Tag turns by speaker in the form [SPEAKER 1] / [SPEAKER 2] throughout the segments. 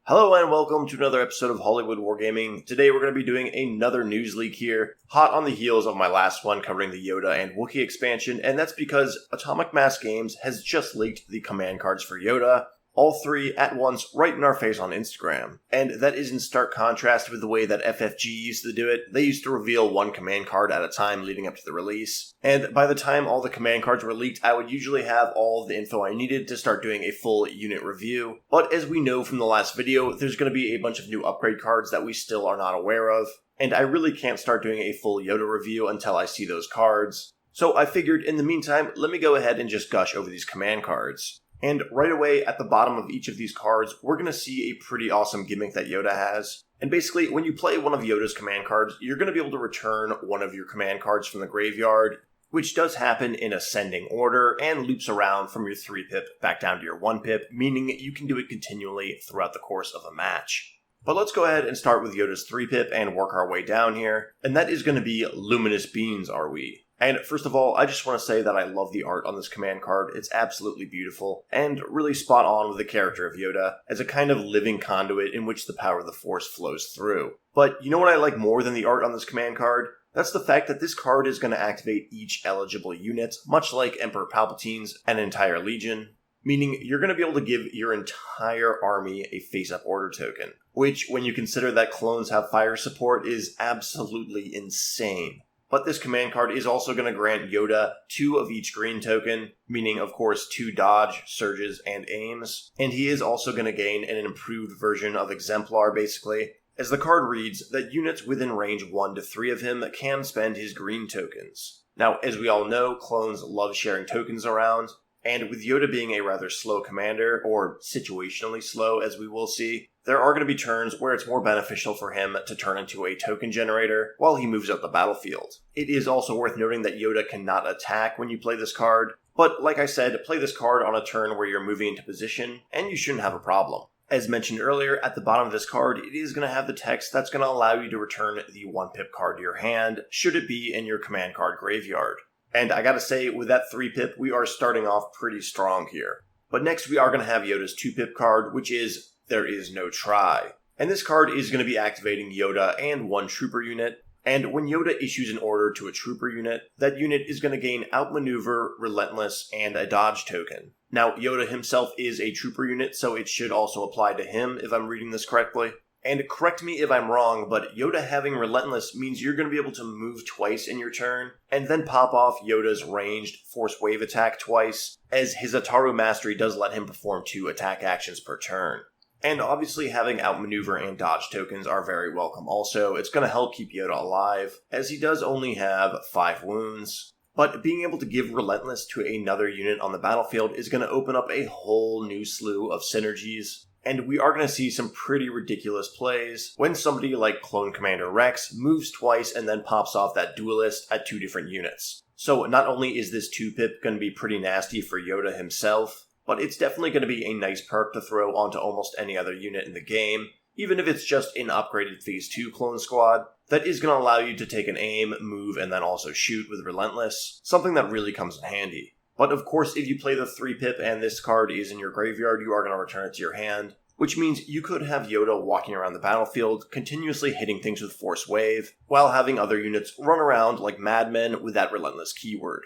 [SPEAKER 1] Hello and welcome to another episode of Hollywood Wargaming. Today we're going to be doing another news leak here, hot on the heels of my last one covering the Yoda and Wookiee expansion, and that's because Atomic Mass Games has just leaked the command cards for Yoda, all three at once right in our face on Instagram. And that is in stark contrast with the way that FFG used to do it. They used to reveal one command card at a time leading up to the release. And by the time all the command cards were leaked, I would usually have all of the info I needed to start doing a full unit review. But as we know from the last video, there's going to be a bunch of new upgrade cards that we still are not aware of. And I really can't start doing a full Yoda review until I see those cards. So I figured in the meantime, let me go ahead and just gush over these command cards. And right away at the bottom of each of these cards, we're going to see a pretty awesome gimmick that Yoda has. And basically, when you play one of Yoda's command cards, you're going to be able to return one of your command cards from the graveyard, which does happen in ascending order and loops around from your 3-pip back down to your 1-pip, meaning you can do it continually throughout the course of a match. But let's go ahead and start with Yoda's 3-pip and work our way down here, and that is going to be Luminous Beings, are we? And first of all, I just want to say that I love the art on this command card. It's absolutely beautiful, and really spot on with the character of Yoda, as a kind of living conduit in which the power of the Force flows through. But you know what I like more than the art on this command card? That's the fact that this card is going to activate each eligible unit, much like Emperor Palpatine's An Entire Legion, meaning you're going to be able to give your entire army a face-up order token, which, when you consider that clones have fire support, is absolutely insane. But this command card is also going to grant Yoda 2 of each green token, meaning of course 2 dodge, surges, and aims. And he is also going to gain an improved version of Exemplar basically, as the card reads that units within range 1 to 3 of him can spend his green tokens. Now, as we all know, clones love sharing tokens around, and with Yoda being a rather slow commander, or situationally slow as we will see, there are going to be turns where it's more beneficial for him to turn into a token generator while he moves up the battlefield. It is also worth noting that Yoda cannot attack when you play this card, but like I said, play this card on a turn where you're moving into position, and you shouldn't have a problem. As mentioned earlier, at the bottom of this card, it is going to have the text that's going to allow you to return the 1-pip card to your hand, should it be in your command card graveyard. And I gotta say, with that 3-pip, we are starting off pretty strong here. But next we are going to have Yoda's 2-pip card, which is There Is No Try. And this card is going to be activating Yoda and 1 trooper unit. And when Yoda issues an order to a trooper unit, that unit is going to gain Outmaneuver, Relentless, and a dodge token. Now, Yoda himself is a trooper unit, so it should also apply to him if I'm reading this correctly. And correct me if I'm wrong, but Yoda having Relentless means you're going to be able to move twice in your turn, and then pop off Yoda's ranged Force Wave attack twice, as his Ataru Mastery does let him perform 2 attack actions per turn. And obviously having Outmaneuver and dodge tokens are very welcome also. It's going to help keep Yoda alive, as he does only have 5 wounds. But being able to give Relentless to another unit on the battlefield is going to open up a whole new slew of synergies. And we are going to see some pretty ridiculous plays when somebody like Clone Commander Rex moves twice and then pops off that duelist at 2 different units. So not only is this 2-pip going to be pretty nasty for Yoda himself, but it's definitely going to be a nice perk to throw onto almost any other unit in the game, even if it's just an upgraded Phase 2 clone squad, that is going to allow you to take an aim, move, and then also shoot with Relentless, something that really comes in handy. But of course, if you play the 3-pip and this card is in your graveyard, you are going to return it to your hand, which means you could have Yoda walking around the battlefield, continuously hitting things with Force Wave, while having other units run around like madmen with that Relentless keyword.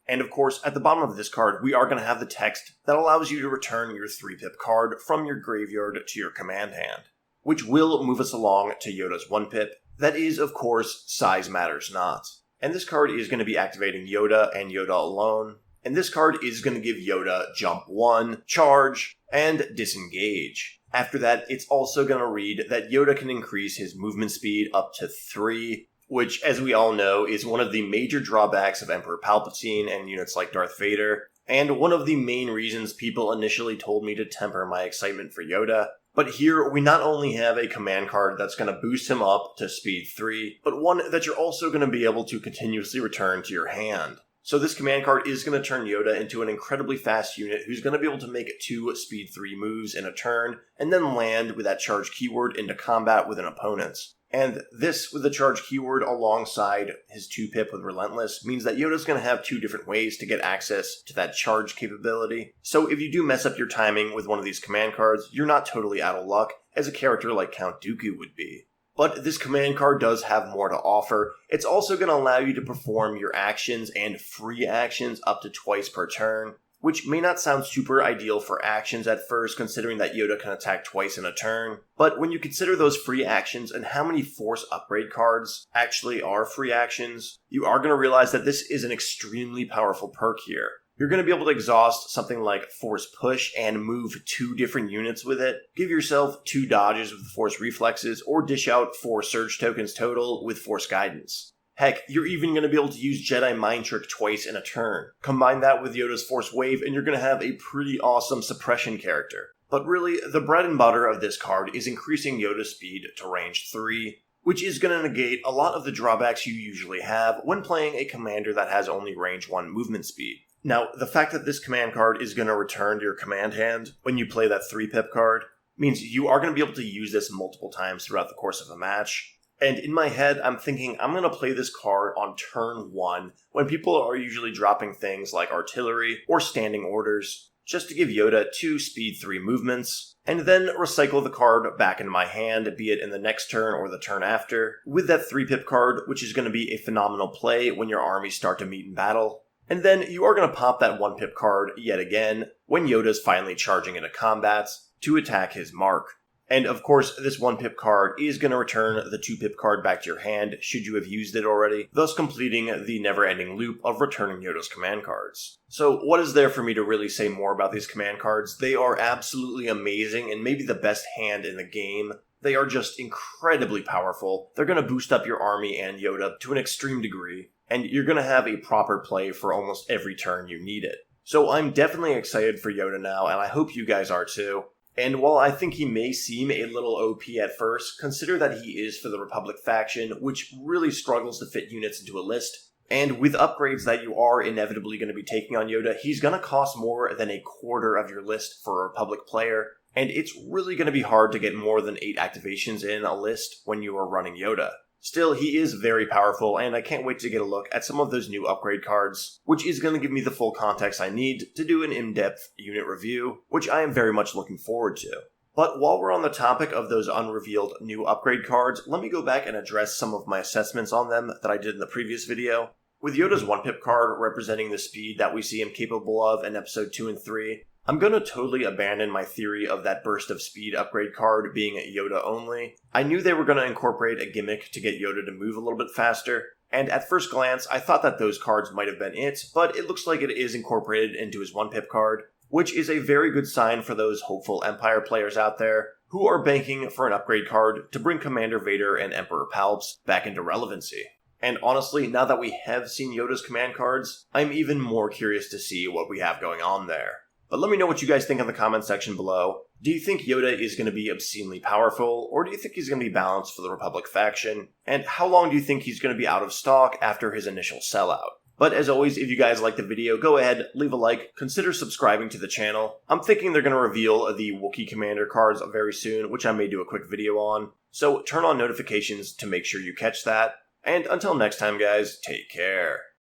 [SPEAKER 1] And of course, at the bottom of this card, we are going to have the text that allows you to return your 3-pip card from your graveyard to your command hand, which will move us along to Yoda's 1-pip. That is, of course, Size Matters Not. And this card is going to be activating Yoda and Yoda alone. And this card is going to give Yoda Jump 1, Charge, and Disengage. After that, it's also going to read that Yoda can increase his movement speed up to 3, which, as we all know, is one of the major drawbacks of Emperor Palpatine and units like Darth Vader, and one of the main reasons people initially told me to temper my excitement for Yoda. But here, we not only have a command card that's going to boost him up to speed 3, but one that you're also going to be able to continuously return to your hand. So this command card is going to turn Yoda into an incredibly fast unit who's going to be able to make 2 speed 3 moves in a turn, and then land with that charge keyword into combat with an opponent. And this, with the charge keyword alongside his 2-pip with Relentless, means that Yoda's going to have 2 different ways to get access to that charge capability. So if you do mess up your timing with one of these command cards, you're not totally out of luck, as a character like Count Dooku would be. But this command card does have more to offer. It's also going to allow you to perform your actions and free actions up to twice per turn, which may not sound super ideal for actions at first, considering that Yoda can attack twice in a turn. But when you consider those free actions and how many Force upgrade cards actually are free actions, you are going to realize that this is an extremely powerful perk here. You're going to be able to exhaust something like Force Push and move 2 different units with it, give yourself 2 dodges with Force Reflexes, or dish out 4 Surge tokens total with Force Guidance. Heck, you're even going to be able to use Jedi Mind Trick twice in a turn. Combine that with Yoda's Force Wave and you're going to have a pretty awesome suppression character. But really, the bread and butter of this card is increasing Yoda's speed to range 3, which is going to negate a lot of the drawbacks you usually have when playing a commander that has only range 1 movement speed. Now, the fact that this command card is going to return to your command hand when you play that 3-pip card means you are going to be able to use this multiple times throughout the course of a match. And in my head, I'm thinking I'm going to play this card on turn 1 when people are usually dropping things like artillery or standing orders, just to give Yoda 2 speed 3 movements, and then recycle the card back into my hand, be it in the next turn or the turn after, with that 3-pip card, which is going to be a phenomenal play when your armies start to meet in battle. And then you are going to pop that 1-pip card yet again when Yoda's finally charging into combat to attack his mark. And of course, this 1-pip card is going to return the 2-pip card back to your hand should you have used it already, thus completing the never-ending loop of returning Yoda's command cards. So what is there for me to really say more about these command cards? They are absolutely amazing and maybe the best hand in the game. They are just incredibly powerful. They're going to boost up your army and Yoda to an extreme degree, and you're going to have a proper play for almost every turn you need it. So I'm definitely excited for Yoda now, and I hope you guys are too. And while I think he may seem a little OP at first, consider that he is for the Republic faction, which really struggles to fit units into a list. And with upgrades that you are inevitably going to be taking on Yoda, he's going to cost more than a quarter of your list for a Republic player, and it's really going to be hard to get more than 8 activations in a list when you are running Yoda. Still, he is very powerful, and I can't wait to get a look at some of those new upgrade cards, which is going to give me the full context I need to do an in-depth unit review, which I am very much looking forward to. But while we're on the topic of those unrevealed new upgrade cards, let me go back and address some of my assessments on them that I did in the previous video. With Yoda's 1-pip card representing the speed that we see him capable of in episode 2 and 3, I'm going to totally abandon my theory of that burst of speed upgrade card being Yoda only. I knew they were going to incorporate a gimmick to get Yoda to move a little bit faster, and at first glance I thought that those cards might have been it, but it looks like it is incorporated into his 1-pip card, which is a very good sign for those hopeful Empire players out there who are banking for an upgrade card to bring Commander Vader and Emperor Palps back into relevancy. And honestly, now that we have seen Yoda's command cards, I'm even more curious to see what we have going on there. But let me know what you guys think in the comment section below. Do you think Yoda is going to be obscenely powerful, or do you think he's going to be balanced for the Republic faction? And how long do you think he's going to be out of stock after his initial sellout? But as always, if you guys liked the video, go ahead, leave a like, consider subscribing to the channel. I'm thinking they're going to reveal the Wookiee Commander cards very soon, which I may do a quick video on. So turn on notifications to make sure you catch that. And until next time guys, take care.